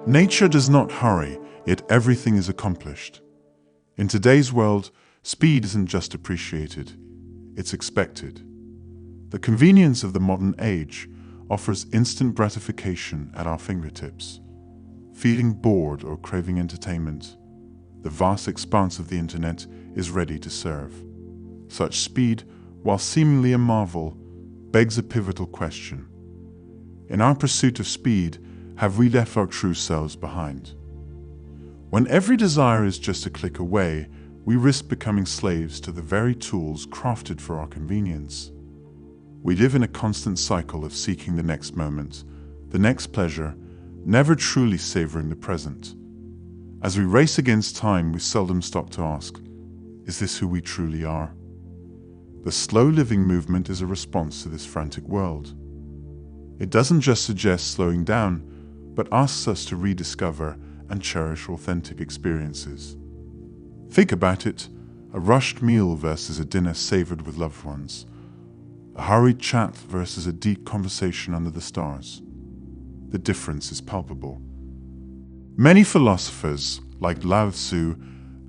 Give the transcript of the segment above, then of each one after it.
Nature does not hurry, yet everything is accomplished. In today's world, speed isn't just appreciated, it's expected. The convenience of the modern age offers instant gratification at our fingertips. Feeling bored or craving entertainment, the vast expanse of the internet is ready to serve. Such speed, while seemingly a marvel, begs a pivotal question. In our pursuit of speed, have we left our true selves behind? When every desire is just a click away, we risk becoming slaves to the very tools crafted for our convenience. We live in a constant cycle of seeking the next moment, the next pleasure, never truly savoring the present. As we race against time, we seldom stop to ask, is this who we truly are? The slow living movement is a response to this frantic world. It doesn't just suggest slowing down, but asks us to rediscover and cherish authentic experiences. Think about it, a rushed meal versus a dinner savored with loved ones, a hurried chat versus a deep conversation under the stars. The difference is palpable. Many philosophers, like Lao Tzu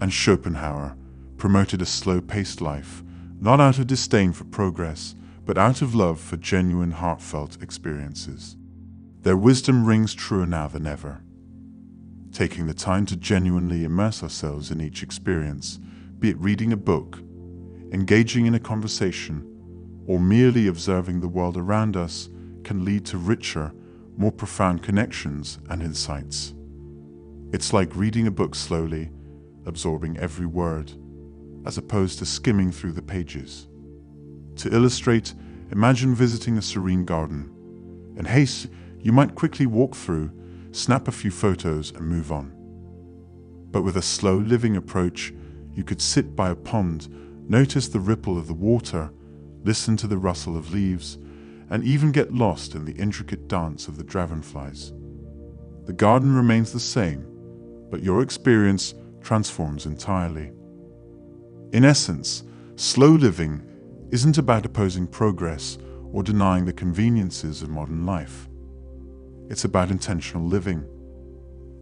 and Schopenhauer, promoted a slow-paced life, not out of disdain for progress, but out of love for genuine, heartfelt experiences. Their wisdom rings truer now than ever. Taking the time to genuinely immerse ourselves in each experience, be it reading a book, engaging in a conversation, or merely observing the world around us, can lead to richer, more profound connections and insights. It's like reading a book slowly, absorbing every word, as opposed to skimming through the pages. To illustrate, imagine visiting a serene garden. In haste, you might quickly walk through, snap a few photos and move on. But with a slow living approach, you could sit by a pond, notice the ripple of the water, listen to the rustle of leaves, and even get lost in the intricate dance of the dragonflies. The garden remains the same, but your experience transforms entirely. In essence, slow living isn't about opposing progress or denying the conveniences of modern life. It's about intentional living,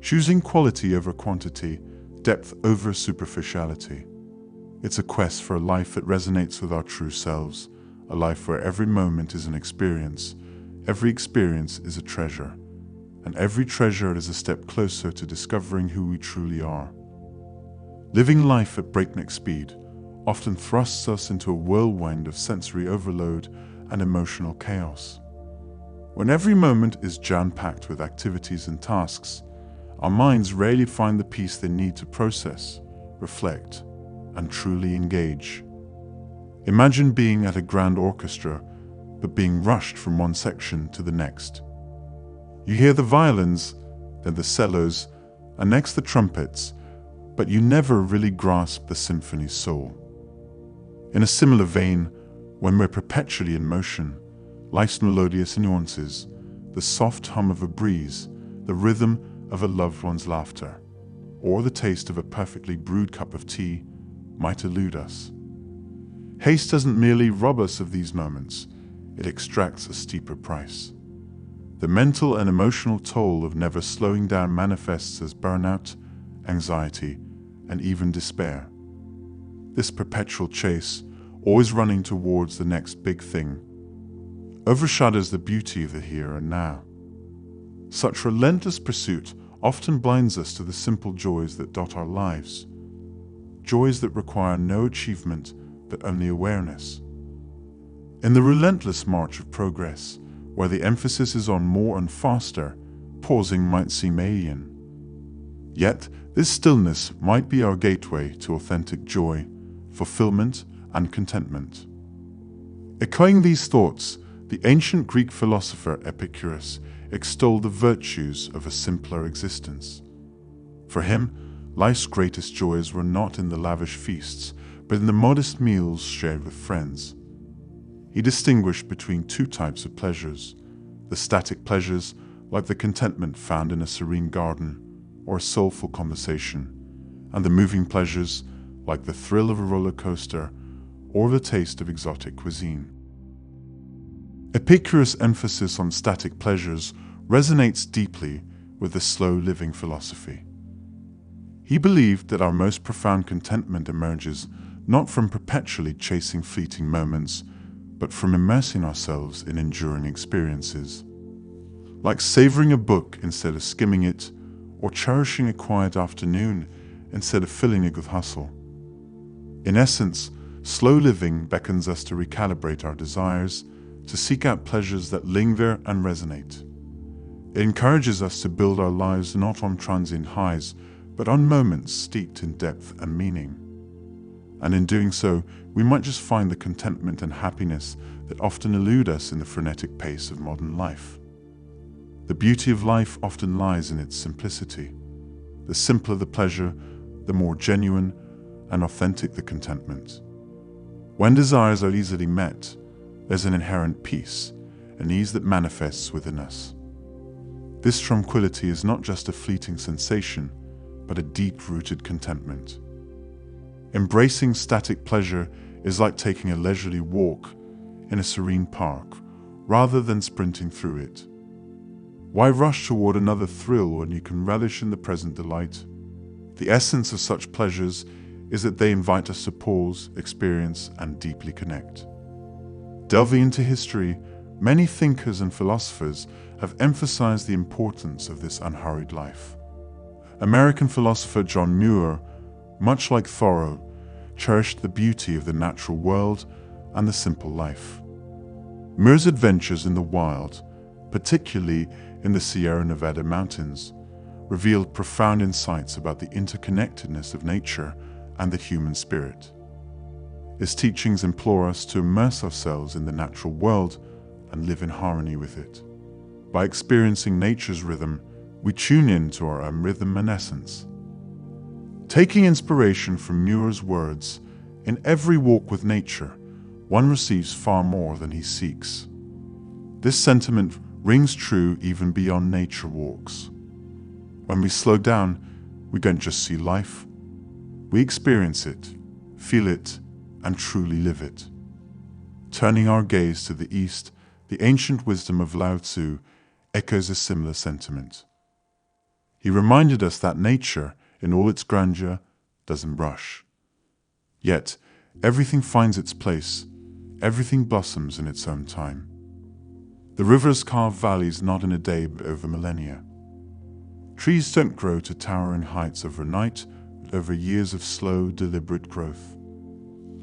choosing quality over quantity, depth over superficiality. It's a quest for a life that resonates with our true selves, a life where every moment is an experience, every experience is a treasure, and every treasure is a step closer to discovering who we truly are. Living life at breakneck speed often thrusts us into a whirlwind of sensory overload and emotional chaos. When every moment is jam-packed with activities and tasks, our minds rarely find the peace they need to process, reflect, and truly engage. Imagine being at a grand orchestra, but being rushed from one section to the next. You hear the violins, then the cellos, and next the trumpets, but you never really grasp the symphony's soul. In a similar vein, when we're perpetually in motion, life's melodious nuances, the soft hum of a breeze, the rhythm of a loved one's laughter, or the taste of a perfectly brewed cup of tea might elude us. Haste doesn't merely rob us of these moments, it extracts a steeper price. The mental and emotional toll of never slowing down manifests as burnout, anxiety, and even despair. This perpetual chase, always running towards the next big thing, overshadows the beauty of the here and now. Such relentless pursuit often blinds us to the simple joys that dot our lives, joys that require no achievement but only awareness. In the relentless march of progress, where the emphasis is on more and faster, pausing might seem alien. Yet, this stillness might be our gateway to authentic joy, fulfillment, and contentment. Echoing these thoughts, the ancient Greek philosopher Epicurus extolled the virtues of a simpler existence. For him, life's greatest joys were not in the lavish feasts, but in the modest meals shared with friends. He distinguished between two types of pleasures: the static pleasures, like the contentment found in a serene garden or a soulful conversation, and the moving pleasures, like the thrill of a roller coaster or the taste of exotic cuisine. Epicurus' emphasis on static pleasures resonates deeply with the slow living philosophy. He believed that our most profound contentment emerges not from perpetually chasing fleeting moments, but from immersing ourselves in enduring experiences. Like savoring a book instead of skimming it, or cherishing a quiet afternoon instead of filling it with hustle. In essence, slow living beckons us to recalibrate our desires, to seek out pleasures that linger and resonate. It encourages us to build our lives not on transient highs, but on moments steeped in depth and meaning. And in doing so, we might just find the contentment and happiness that often elude us in the frenetic pace of modern life. The beauty of life often lies in its simplicity. The simpler the pleasure, the more genuine and authentic the contentment. When desires are easily met, there's an inherent peace, an ease that manifests within us. This tranquility is not just a fleeting sensation, but a deep-rooted contentment. Embracing static pleasure is like taking a leisurely walk in a serene park, rather than sprinting through it. Why rush toward another thrill when you can relish in the present delight? The essence of such pleasures is that they invite us to pause, experience, and deeply connect. Delving into history, many thinkers and philosophers have emphasized the importance of this unhurried life. American philosopher John Muir, much like Thoreau, cherished the beauty of the natural world and the simple life. Muir's adventures in the wild, particularly in the Sierra Nevada mountains, revealed profound insights about the interconnectedness of nature and the human spirit. His teachings implore us to immerse ourselves in the natural world and live in harmony with it. By experiencing nature's rhythm, we tune in to our own rhythm and essence. Taking inspiration from Muir's words, in every walk with nature, one receives far more than he seeks. This sentiment rings true even beyond nature walks. When we slow down, we don't just see life, we experience it, feel it, and truly live it. Turning our gaze to the east, the ancient wisdom of Lao Tzu echoes a similar sentiment. He reminded us that nature, in all its grandeur, doesn't rush. Yet, everything finds its place, everything blossoms in its own time. The rivers carve valleys not in a day but over millennia. Trees don't grow to towering heights overnight, but over years of slow, deliberate growth.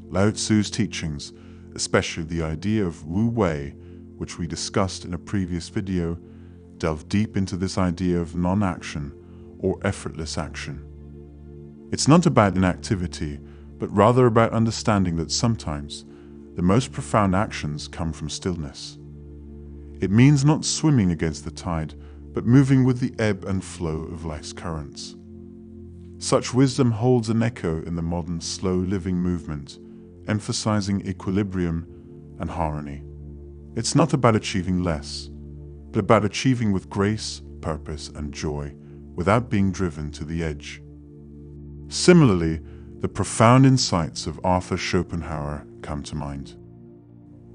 Lao Tzu's teachings, especially the idea of Wu Wei, which we discussed in a previous video, delve deep into this idea of non-action or effortless action. It's not about inactivity, but rather about understanding that sometimes the most profound actions come from stillness. It means not swimming against the tide, but moving with the ebb and flow of life's currents. Such wisdom holds an echo in the modern slow living movement, emphasizing equilibrium and harmony. It's not about achieving less, but about achieving with grace, purpose, and joy, without being driven to the edge. Similarly, the profound insights of Arthur Schopenhauer come to mind.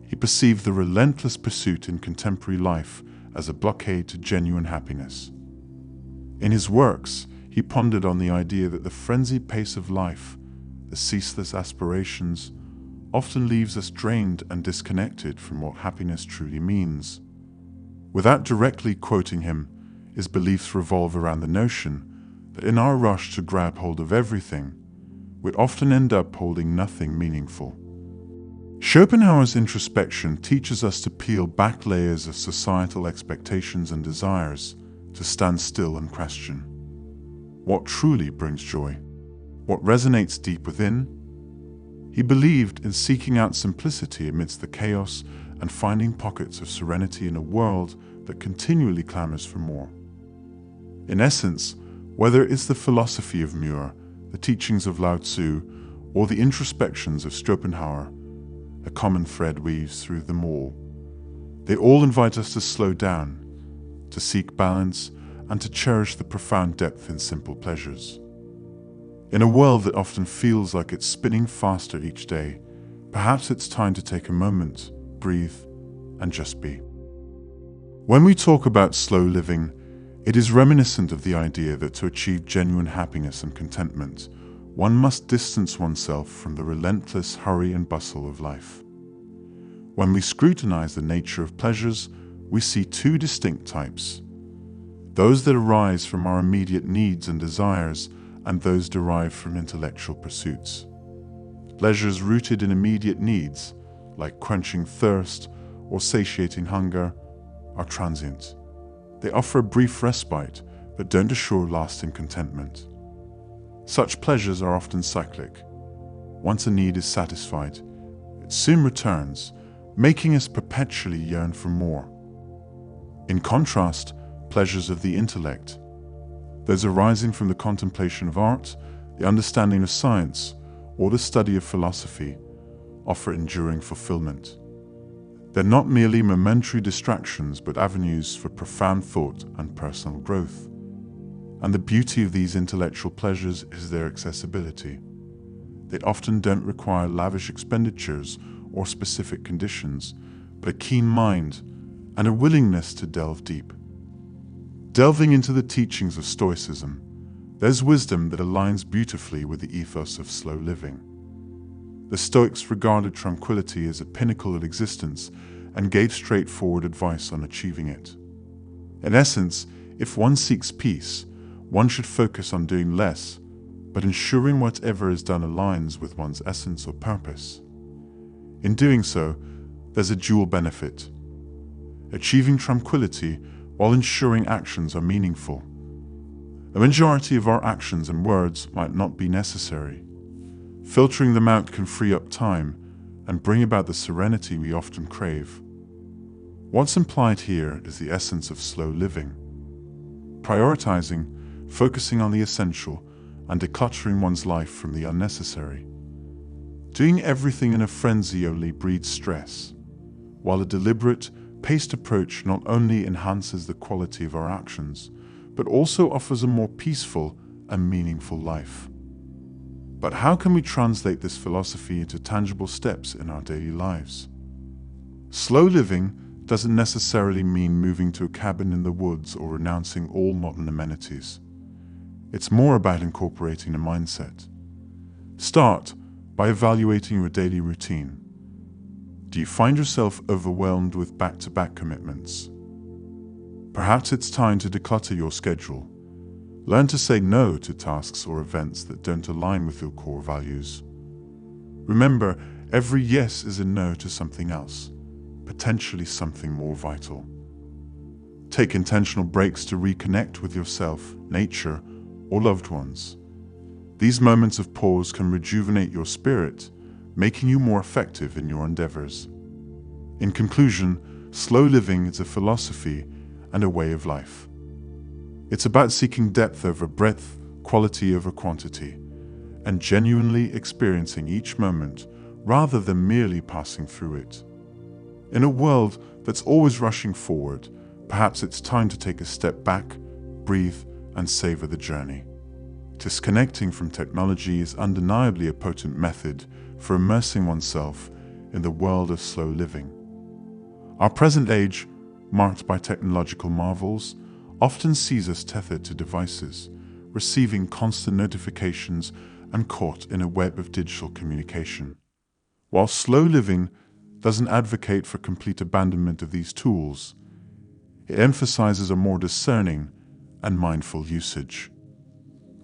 He perceived the relentless pursuit in contemporary life as a blockade to genuine happiness. In his works, he pondered on the idea that the frenzied pace of life, the ceaseless aspirations, often leaves us drained and disconnected from what happiness truly means. Without directly quoting him, his beliefs revolve around the notion that in our rush to grab hold of everything, we often end up holding nothing meaningful. Schopenhauer's introspection teaches us to peel back layers of societal expectations and desires, to stand still and question. What truly brings joy? What resonates deep within? He believed in seeking out simplicity amidst the chaos and finding pockets of serenity in a world that continually clamors for more. In essence, whether it's the philosophy of Muir, the teachings of Lao Tzu, or the introspections of Schopenhauer, a common thread weaves through them all. They all invite us to slow down, to seek balance, and to cherish the profound depth in simple pleasures. In a world that often feels like it's spinning faster each day, perhaps it's time to take a moment, breathe, and just be. When we talk about slow living, It is reminiscent of the idea that to achieve genuine happiness and contentment, one must distance oneself from the relentless hurry and bustle of life. When we scrutinize the nature of pleasures, we see two distinct types: those that arise from our immediate needs and desires, and those derived from intellectual pursuits. Pleasures rooted in immediate needs, like quenching thirst or satiating hunger, are transient. They offer a brief respite, but don't assure lasting contentment. Such pleasures are often cyclic. Once a need is satisfied, it soon returns, making us perpetually yearn for more. In contrast, pleasures of the intellect, those arising from the contemplation of art, the understanding of science, or the study of philosophy, offer enduring fulfillment. They're not merely momentary distractions, but avenues for profound thought and personal growth. And the beauty of these intellectual pleasures is their accessibility. They often don't require lavish expenditures or specific conditions, but a keen mind and a willingness to delve deep. Delving into the teachings of Stoicism, there's wisdom that aligns beautifully with the ethos of slow living. The Stoics regarded tranquility as a pinnacle of existence and gave straightforward advice on achieving it. In essence, if one seeks peace, one should focus on doing less, but ensuring whatever is done aligns with one's essence or purpose. In doing so, there's a dual benefit: achieving tranquility while ensuring actions are meaningful. A majority of our actions and words might not be necessary. Filtering them out can free up time and bring about the serenity we often crave. What's implied here is the essence of slow living: prioritizing, focusing on the essential, and decluttering one's life from the unnecessary. Doing everything in a frenzy only breeds stress, while a deliberate, paced approach not only enhances the quality of our actions, but also offers a more peaceful and meaningful life. But how can we translate this philosophy into tangible steps in our daily lives? Slow living doesn't necessarily mean moving to a cabin in the woods or renouncing all modern amenities. It's more about incorporating a mindset. Start by evaluating your daily routine. Do you find yourself overwhelmed with back-to-back commitments? Perhaps it's time to declutter your schedule. Learn to say no to tasks or events that don't align with your core values. Remember, every yes is a no to something else, potentially something more vital. Take intentional breaks to reconnect with yourself, nature, or loved ones. These moments of pause can rejuvenate your spirit, making you more effective in your endeavors. In conclusion, slow living is a philosophy and a way of life. It's about seeking depth over breadth, quality over quantity, and genuinely experiencing each moment rather than merely passing through it. In a world that's always rushing forward, perhaps it's time to take a step back, breathe, and savor the journey. Disconnecting from technology is undeniably a potent method for immersing oneself in the world of slow living. Our present age, marked by technological marvels, often sees us tethered to devices, receiving constant notifications and caught in a web of digital communication. While slow living doesn't advocate for complete abandonment of these tools, it emphasizes a more discerning and mindful usage.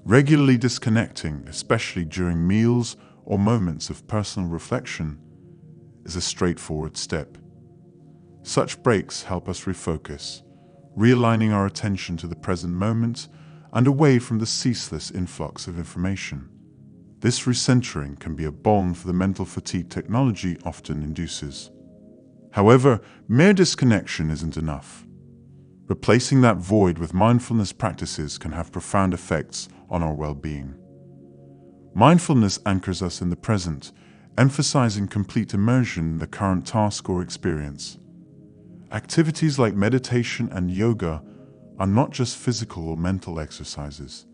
Regularly disconnecting, especially during meals or moments of personal reflection, is a straightforward step. Such breaks help us refocus, realigning our attention to the present moment and away from the ceaseless influx of information. This recentering can be a balm for the mental fatigue technology often induces. However, mere disconnection isn't enough. Replacing that void with mindfulness practices can have profound effects on our well-being. Mindfulness anchors us in the present, emphasizing complete immersion in the current task or experience. Activities like meditation and yoga are not just physical or mental exercises.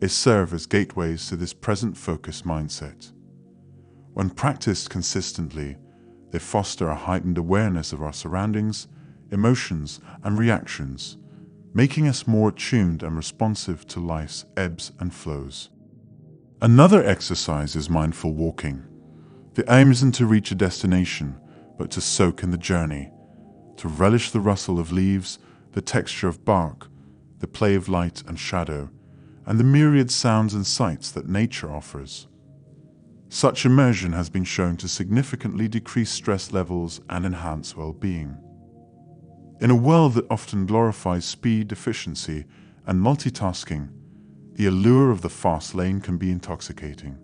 They serve as gateways to this present-focused mindset. When practiced consistently, they foster a heightened awareness of our surroundings, emotions, and reactions, making us more attuned and responsive to life's ebbs and flows. Another exercise is mindful walking. The aim isn't to reach a destination, but to soak in the journey, to relish the rustle of leaves, the texture of bark, the play of light and shadow, and the myriad sounds and sights that nature offers. Such immersion has been shown to significantly decrease stress levels and enhance well-being. In a world that often glorifies speed, efficiency, and multitasking, the allure of the fast lane can be intoxicating.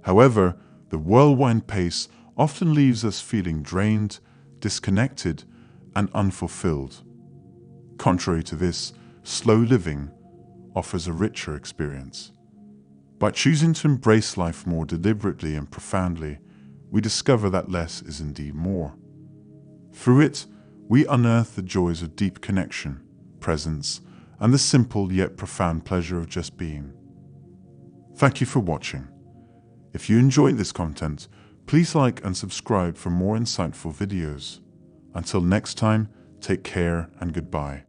However, the whirlwind pace often leaves us feeling drained, disconnected, and unfulfilled. Contrary to this, slow living offers a richer experience. By choosing to embrace life more deliberately and profoundly, we discover that less is indeed more. Through it, we unearth the joys of deep connection, presence, and the simple yet profound pleasure of just being. Thank you for watching. If you enjoyed this content, please like and subscribe for more insightful videos. Until next time, take care and goodbye.